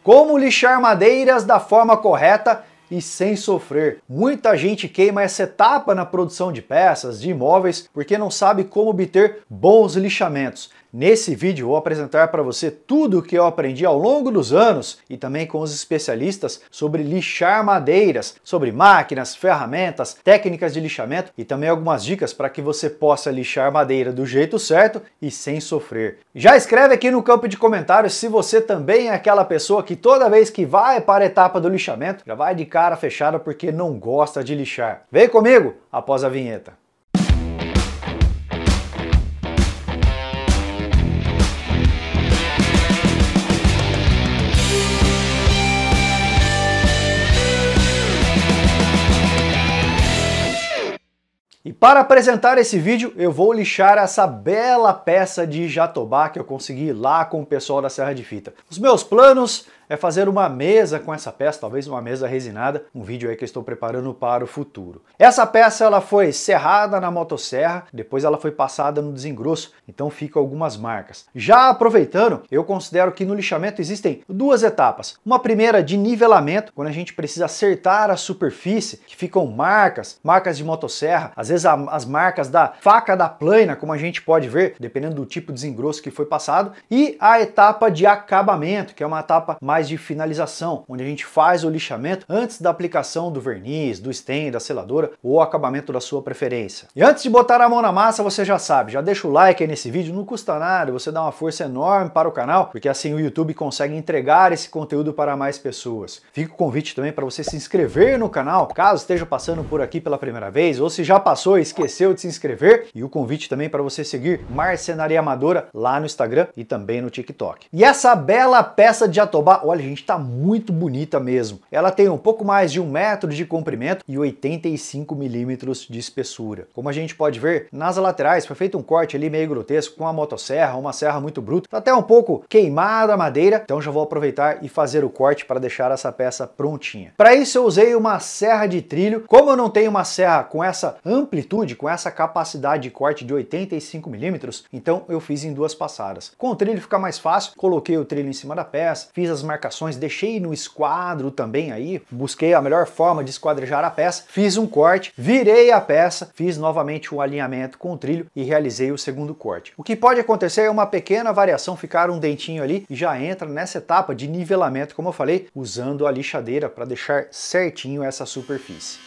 Como lixar madeiras da forma correta e sem sofrer. Muita gente queima essa etapa na produção de peças, de imóveis, porque não sabe como obter bons lixamentos. Nesse vídeo eu vou apresentar para você tudo o que eu aprendi ao longo dos anos e também com os especialistas sobre lixar madeiras, sobre máquinas, ferramentas, técnicas de lixamento e também algumas dicas para que você possa lixar madeira do jeito certo e sem sofrer. Já escreve aqui no campo de comentários se você também é aquela pessoa que toda vez que vai para a etapa do lixamento já vai de cara fechada porque não gosta de lixar. Vem comigo após a vinheta. E para apresentar esse vídeo, eu vou lixar essa bela peça de jatobá que eu consegui lá com o pessoal da Serra de Fita. Os meus planos é fazer uma mesa com essa peça, talvez uma mesa resinada, um vídeo aí que eu estou preparando para o futuro. Essa peça ela foi serrada na motosserra, depois ela foi passada no desengrosso, então ficam algumas marcas. Já aproveitando, eu considero que no lixamento existem duas etapas. Uma primeira de nivelamento, quando a gente precisa acertar a superfície, que ficam marcas de motosserra, às vezes as marcas da faca da plana, como a gente pode ver, dependendo do tipo de desengrosso que foi passado, e a etapa de acabamento, que é uma etapa mais de finalização, onde a gente faz o lixamento antes da aplicação do verniz, do stain, da seladora ou acabamento da sua preferência. E antes de botar a mão na massa, você já sabe, já deixa o like aí nesse vídeo, não custa nada, você dá uma força enorme para o canal, porque assim o YouTube consegue entregar esse conteúdo para mais pessoas. Fica o convite também para você se inscrever no canal, caso esteja passando por aqui pela primeira vez, ou se já passou e esqueceu de se inscrever, e o convite também para você seguir Marcenaria Amadora lá no Instagram e também no TikTok. E essa bela peça de jatobá, olha gente, tá muito bonita mesmo. Ela tem um pouco mais de 1 metro de comprimento e 85 milímetros de espessura. Como a gente pode ver, nas laterais foi feito um corte ali meio grotesco com a motosserra, uma serra muito bruta. Tá até um pouco queimada a madeira, então já vou aproveitar e fazer o corte para deixar essa peça prontinha. Para isso eu usei uma serra de trilho. Como eu não tenho uma serra com essa amplitude, com essa capacidade de corte de 85 milímetros, então eu fiz em 2 passadas. Com o trilho fica mais fácil, coloquei o trilho em cima da peça, fiz as marcações, deixei no esquadro também aí, busquei a melhor forma de esquadrejar a peça, fiz um corte, virei a peça, fiz novamente o alinhamento com o trilho e realizei o segundo corte. O que pode acontecer é uma pequena variação, ficar um dentinho ali e já entra nessa etapa de nivelamento, como eu falei, usando a lixadeira para deixar certinho essa superfície.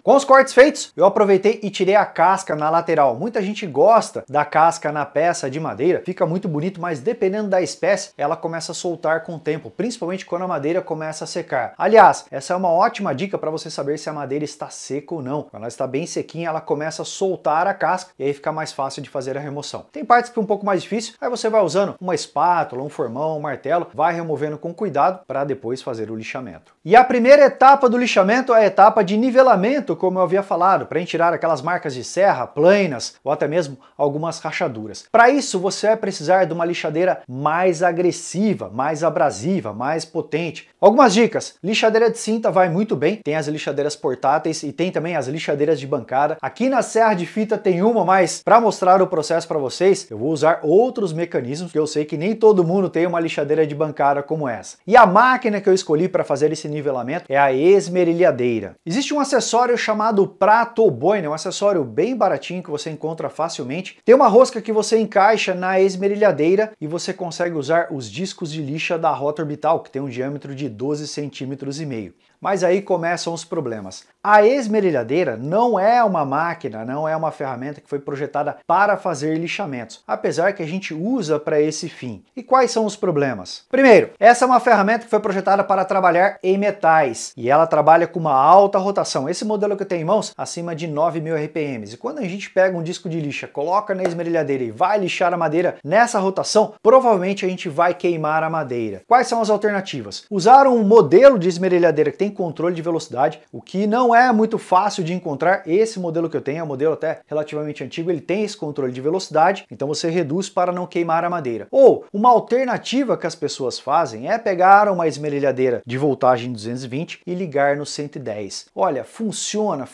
Com os cortes feitos, eu aproveitei e tirei a casca na lateral. Muita gente gosta da casca na peça de madeira, fica muito bonito, mas dependendo da espécie, ela começa a soltar com o tempo, principalmente quando a madeira começa a secar. Aliás, essa é uma ótima dica para você saber se a madeira está seca ou não. Quando ela está bem sequinha, ela começa a soltar a casca e aí fica mais fácil de fazer a remoção. Tem partes que é um pouco mais difícil, aí você vai usando uma espátula, um formão, um martelo, vai removendo com cuidado para depois fazer o lixamento. E a primeira etapa do lixamento é a etapa de nivelamento, como eu havia falado, para tirar aquelas marcas de serra, planas ou até mesmo algumas rachaduras. Para isso você vai precisar de uma lixadeira mais agressiva, mais abrasiva, mais potente. Algumas dicas: lixadeira de cinta vai muito bem, tem as lixadeiras portáteis e tem também as lixadeiras de bancada. Aqui na Serra de Fita tem uma, mas para mostrar o processo para vocês, eu vou usar outros mecanismos, que eu sei que nem todo mundo tem uma lixadeira de bancada como essa. E a máquina que eu escolhi para fazer esse nivelamento é a esmerilhadeira. Existe um acessório chamado prato boina, um acessório bem baratinho que você encontra facilmente. Tem uma rosca que você encaixa na esmerilhadeira e você consegue usar os discos de lixa da Rota Orbital, que tem um diâmetro de 12,5 centímetros. Mas aí começam os problemas. A esmerilhadeira não é uma máquina, não é uma ferramenta que foi projetada para fazer lixamentos, apesar que a gente usa para esse fim. E quais são os problemas? Primeiro, essa é uma ferramenta que foi projetada para trabalhar em metais e ela trabalha com uma alta rotação. Esse modelo que eu tenho em mãos, acima de 9.000 RPMs. E quando a gente pega um disco de lixa, coloca na esmerilhadeira e vai lixar a madeira nessa rotação, provavelmente a gente vai queimar a madeira. Quais são as alternativas? Usar um modelo de esmerilhadeira que tem controle de velocidade, o que não é muito fácil de encontrar. Esse modelo que eu tenho é um modelo até relativamente antigo, ele tem esse controle de velocidade, então você reduz para não queimar a madeira. Ou uma alternativa que as pessoas fazem é pegar uma esmerilhadeira de voltagem 220 e ligar no 110. Olha, funciona,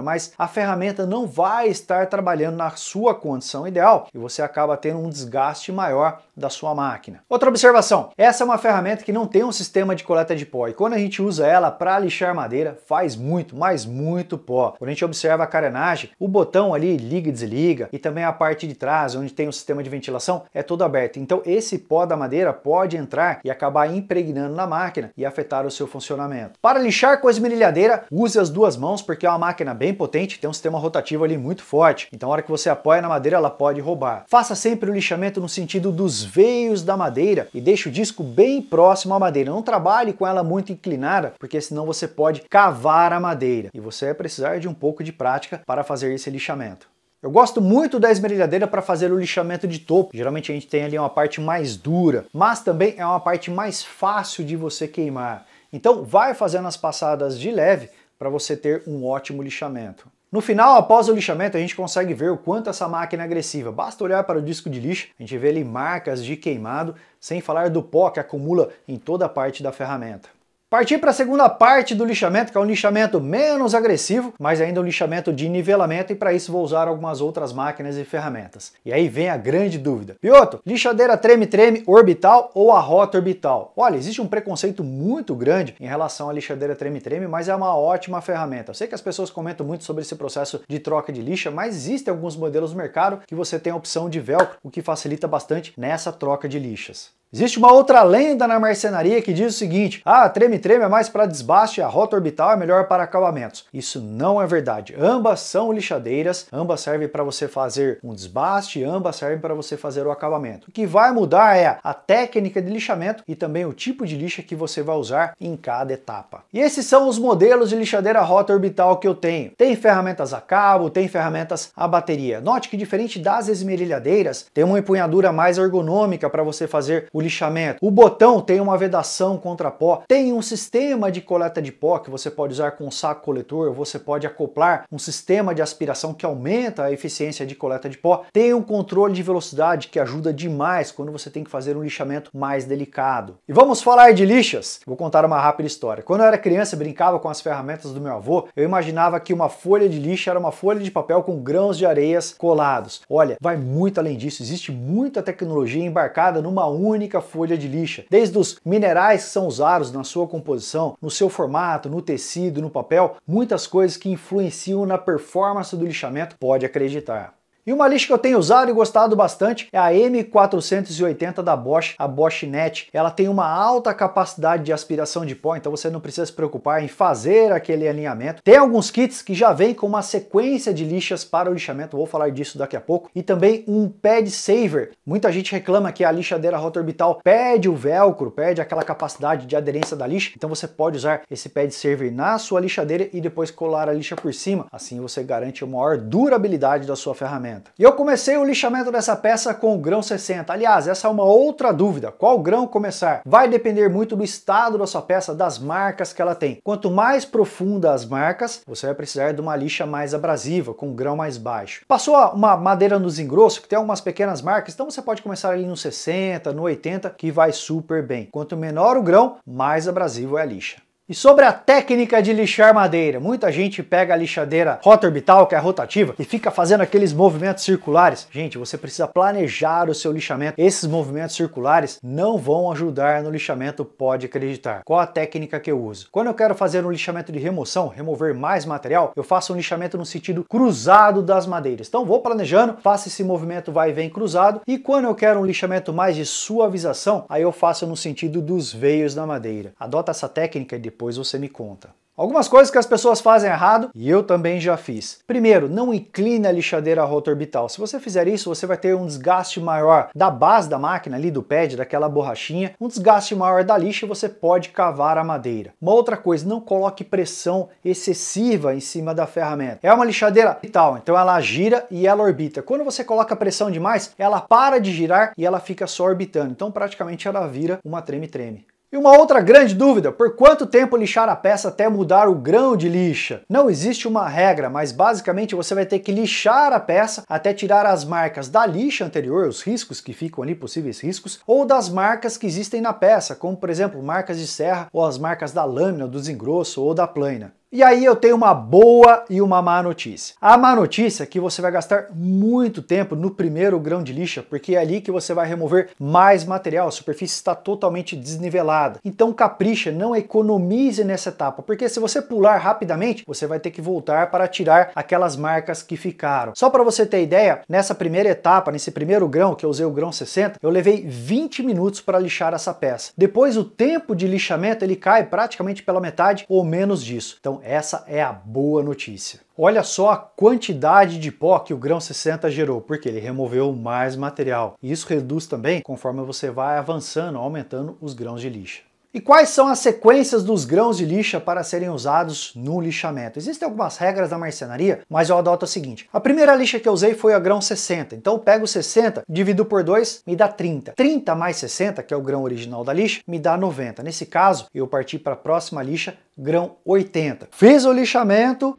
mas a ferramenta não vai estar trabalhando na sua condição ideal e você acaba tendo um desgaste maior da sua máquina. Outra observação, essa é uma ferramenta que não tem um sistema de coleta de pó e quando a gente usa ela para lixar madeira faz muito, mas muito pó. Quando a gente observa a carenagem, o botão ali liga e desliga e também a parte de trás, onde tem o sistema de ventilação, é todo aberto. Então esse pó da madeira pode entrar e acabar impregnando na máquina e afetar o seu funcionamento. Para lixar com a esmerilhadeira, use as duas mãos porque é uma máquina bem potente, tem um sistema rotativo ali muito forte. Então a hora que você apoia na madeira, ela pode roubar. Faça sempre o lixamento no sentido dos veios da madeira e deixe o disco bem próximo à madeira. Não trabalhe com ela muito inclinada, porque senão você pode cavar a madeira e você vai precisar de um pouco de prática para fazer esse lixamento. Eu gosto muito da esmerilhadeira para fazer o lixamento de topo. Geralmente a gente tem ali uma parte mais dura, mas também é uma parte mais fácil de você queimar. Então vai fazendo as passadas de leve para você ter um ótimo lixamento. No final, após o lixamento, a gente consegue ver o quanto essa máquina é agressiva. Basta olhar para o disco de lixo, a gente vê ali marcas de queimado, sem falar do pó que acumula em toda a parte da ferramenta. Partir para a segunda parte do lixamento, que é um lixamento menos agressivo, mas ainda um lixamento de nivelamento, e para isso vou usar algumas outras máquinas e ferramentas. E aí vem a grande dúvida. Piotr, lixadeira treme-treme orbital ou a rota orbital? Olha, existe um preconceito muito grande em relação à lixadeira treme-treme, mas é uma ótima ferramenta. Eu sei que as pessoas comentam muito sobre esse processo de troca de lixa, mas existem alguns modelos no mercado que você tem a opção de velcro, o que facilita bastante nessa troca de lixas. Existe uma outra lenda na marcenaria que diz o seguinte: treme-treme é mais para desbaste e a rota orbital é melhor para acabamentos. Isso não é verdade. Ambas são lixadeiras, ambas servem para você fazer um desbaste, ambas servem para você fazer o acabamento. O que vai mudar é a técnica de lixamento e também o tipo de lixa que você vai usar em cada etapa. E esses são os modelos de lixadeira rota orbital que eu tenho. Tem ferramentas a cabo, tem ferramentas a bateria. Note que diferente das esmerilhadeiras, tem uma empunhadura mais ergonômica para você fazer o lixamento. O botão tem uma vedação contra pó, tem um sistema de coleta de pó que você pode usar com um saco coletor, você pode acoplar um sistema de aspiração que aumenta a eficiência de coleta de pó, tem um controle de velocidade que ajuda demais quando você tem que fazer um lixamento mais delicado. E vamos falar de lixas? Vou contar uma rápida história. Quando eu era criança e brincava com as ferramentas do meu avô, eu imaginava que uma folha de lixa era uma folha de papel com grãos de areias colados. Olha, vai muito além disso, existe muita tecnologia embarcada numa única folha de lixa, desde os minerais que são usados na sua composição, no seu formato, no tecido, no papel, muitas coisas que influenciam na performance do lixamento, pode acreditar. E uma lixa que eu tenho usado e gostado bastante é a M480 da Bosch, a Bosch Net. Ela tem uma alta capacidade de aspiração de pó, então você não precisa se preocupar em fazer aquele alinhamento. Tem alguns kits que já vêm com uma sequência de lixas para o lixamento, vou falar disso daqui a pouco. E também um pad saver. Muita gente reclama que a lixadeira rota orbital perde o velcro, perde aquela capacidade de aderência da lixa, então você pode usar esse pad saver na sua lixadeira e depois colar a lixa por cima. Assim você garante uma maior durabilidade da sua ferramenta. E eu comecei o lixamento dessa peça com o grão 60. Aliás, essa é uma outra dúvida. Qual grão começar? Vai depender muito do estado da sua peça, das marcas que ela tem. Quanto mais profunda as marcas, você vai precisar de uma lixa mais abrasiva, com um grão mais baixo. Passou uma madeira no desengrosso, que tem algumas pequenas marcas, então você pode começar ali no 60, no 80, que vai super bem. Quanto menor o grão, mais abrasivo é a lixa. E sobre a técnica de lixar madeira, muita gente pega a lixadeira rota orbital, que é rotativa, e fica fazendo aqueles movimentos circulares. Gente, você precisa planejar o seu lixamento. Esses movimentos circulares não vão ajudar no lixamento, pode acreditar. Qual a técnica que eu uso? Quando eu quero fazer um lixamento de remoção, remover mais material, eu faço um lixamento no sentido cruzado das madeiras. Então vou planejando, faço esse movimento vai e vem cruzado, e quando eu quero um lixamento mais de suavização, aí eu faço no sentido dos veios da madeira. Adota essa técnica e depois você me conta. Algumas coisas que as pessoas fazem errado e eu também já fiz. Primeiro, não incline a lixadeira rota orbital. Se você fizer isso, você vai ter um desgaste maior da base da máquina, ali do pad, daquela borrachinha, um desgaste maior da lixa e você pode cavar a madeira. Uma outra coisa, não coloque pressão excessiva em cima da ferramenta. É uma lixadeira orbital, então ela gira e ela orbita. Quando você coloca pressão demais, ela para de girar e ela fica só orbitando. Então praticamente ela vira uma treme-treme. E uma outra grande dúvida, por quanto tempo lixar a peça até mudar o grão de lixa? Não existe uma regra, mas basicamente você vai ter que lixar a peça até tirar as marcas da lixa anterior, os riscos que ficam ali, possíveis riscos, ou das marcas que existem na peça, como por exemplo marcas de serra ou as marcas da lâmina, do desengrosso ou da plana. E aí eu tenho uma boa e uma má notícia. A má notícia é que você vai gastar muito tempo no primeiro grão de lixa, porque é ali que você vai remover mais material, a superfície está totalmente desnivelada. Então capricha, não economize nessa etapa, porque se você pular rapidamente, você vai ter que voltar para tirar aquelas marcas que ficaram. Só para você ter ideia, nessa primeira etapa, nesse primeiro grão, que eu usei o grão 60, eu levei 20 minutos para lixar essa peça. Depois o tempo de lixamento ele cai praticamente pela metade ou menos disso. Então essa é a boa notícia. Olha só a quantidade de pó que o grão 60 gerou, porque ele removeu mais material. E isso reduz também conforme você vai avançando, aumentando os grãos de lixa. E quais são as sequências dos grãos de lixa para serem usados no lixamento? Existem algumas regras da marcenaria, mas eu adoto o seguinte. A primeira lixa que eu usei foi a grão 60, então eu pego 60, divido por 2, me dá 30. 30 mais 60, que é o grão original da lixa, me dá 90. Nesse caso, eu parti para a próxima lixa, grão 80. Fiz o lixamento.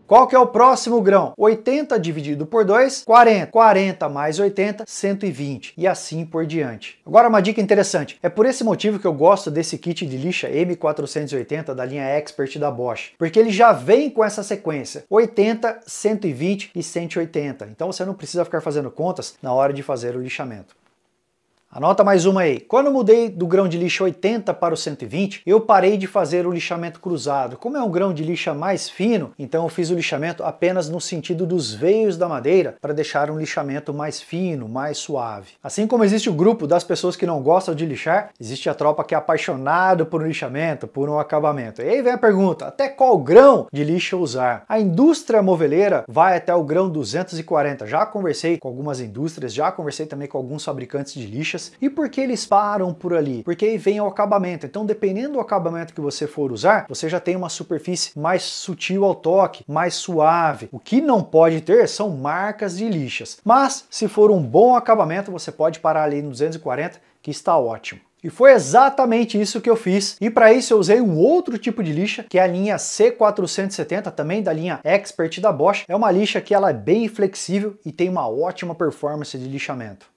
Qual que é o próximo grão? 80 dividido por 2, 40. 40 mais 80, 120. E assim por diante. Agora uma dica interessante. É por esse motivo que eu gosto desse kit de lixa M480 da linha Expert da Bosch. Porque ele já vem com essa sequência. 80, 120 e 180. Então você não precisa ficar fazendo contas na hora de fazer o lixamento. Anota mais uma aí. Quando eu mudei do grão de lixa 80 para o 120, eu parei de fazer o lixamento cruzado. Como é um grão de lixa mais fino, então eu fiz o lixamento apenas no sentido dos veios da madeira para deixar um lixamento mais fino, mais suave. Assim como existe o grupo das pessoas que não gostam de lixar, existe a tropa que é apaixonado por um lixamento, por um acabamento. E aí vem a pergunta, até qual grão de lixa usar? A indústria moveleira vai até o grão 240. Já conversei com algumas indústrias, já conversei também com alguns fabricantes de lixas. E por que eles param por ali? Porque aí vem o acabamento. Então, dependendo do acabamento que você for usar, você já tem uma superfície mais sutil ao toque, mais suave. O que não pode ter são marcas de lixas. Mas, se for um bom acabamento, você pode parar ali no 240, que está ótimo. E foi exatamente isso que eu fiz. E para isso eu usei um outro tipo de lixa, que é a linha C470, também da linha Expert da Bosch. É uma lixa que ela é bem flexível e tem uma ótima performance de lixamento.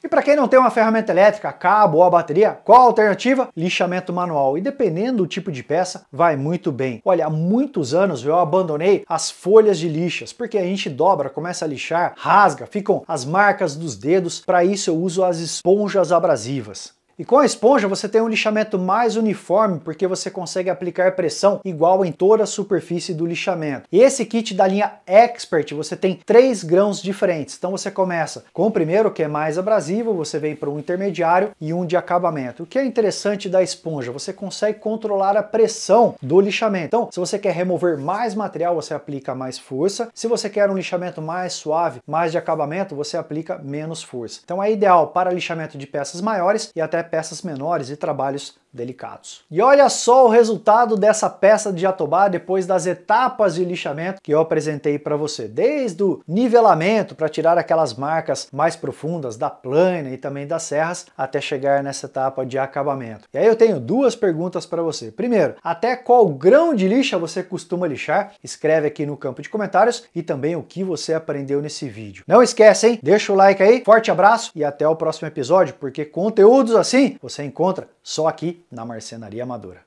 E para quem não tem uma ferramenta elétrica, cabo ou a bateria, qual a alternativa? Lixamento manual. E dependendo do tipo de peça, vai muito bem. Olha, há muitos anos eu abandonei as folhas de lixas, porque a gente dobra, começa a lixar, rasga, ficam as marcas dos dedos. Para isso eu uso as esponjas abrasivas. E com a esponja você tem um lixamento mais uniforme, porque você consegue aplicar pressão igual em toda a superfície do lixamento. E esse kit da linha Expert, você tem 3 grãos diferentes. Então você começa com o primeiro, que é mais abrasivo, você vem para um intermediário e um de acabamento. O que é interessante da esponja, você consegue controlar a pressão do lixamento. Então, se você quer remover mais material, você aplica mais força. Se você quer um lixamento mais suave, mais de acabamento, você aplica menos força. Então é ideal para lixamento de peças maiores e até peças menores e trabalhos delicados. E olha só o resultado dessa peça de jatobá depois das etapas de lixamento que eu apresentei para você. Desde o nivelamento para tirar aquelas marcas mais profundas da plana e também das serras até chegar nessa etapa de acabamento. E aí eu tenho 2 perguntas para você. Primeiro, até qual grão de lixa você costuma lixar? Escreve aqui no campo de comentários e também o que você aprendeu nesse vídeo. Não esquece, hein? Deixa o like aí, forte abraço e até o próximo episódio, porque conteúdos assim você encontra só aqui na Marcenaria Amadora.